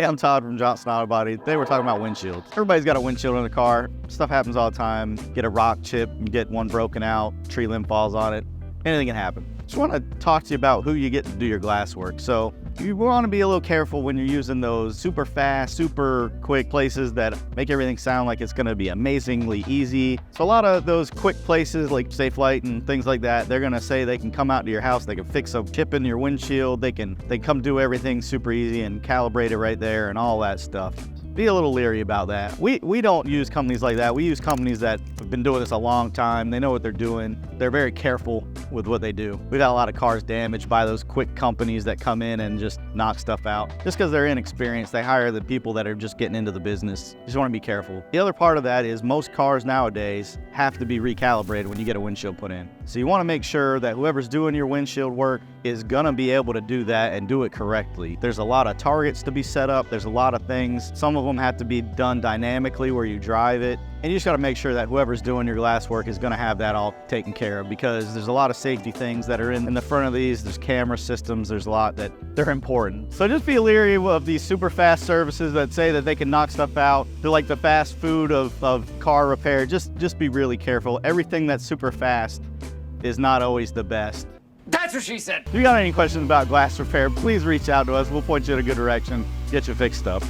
Hey, I'm Todd from Johnson Auto Body. Today we're talking about windshields. Everybody's got a windshield in the car. Stuff happens all the time. Get a rock chip, you get one broken out, tree limb falls on it. Anything can happen. Just want to talk to you about who you get to do your glass work. So you want to be a little careful when you're using those super fast, super quick places that make everything sound like it's going to be amazingly easy. So a lot of those quick places like Safelite and things like that, they're going to say they can come out to your house, they can fix a chip in your windshield, they come do everything super easy and calibrate it right there and all that stuff. Be a little leery about that. We don't use companies like that. We use companies that have been doing this a long time. They know what they're doing. They're very careful with what they do. We've got a lot of cars damaged by those quick companies that come in and just knock stuff out. Just because they're inexperienced, they hire the people that are just getting into the business. You just want to be careful. The other part of that is most cars nowadays have to be recalibrated when you get a windshield put in. So you want to make sure that whoever's doing your windshield work is going to be able to do that and do it correctly. There's a lot of targets to be set up. There's a lot of things. Some of them have to be done dynamically where you drive it. And you just got to make sure that whoever's doing your glass work is going to have that all taken care of, because there's a lot of safety things that are in the front of these. There's camera systems. There's a lot that they're important. So just be leery of these super fast services that say that they can knock stuff out. They're like the fast food of car repair. Just be really careful. Everything that's super fast is not always the best. That's what she said. If you got any questions about glass repair, please reach out to us. We'll point you in a good direction, get you fixed up.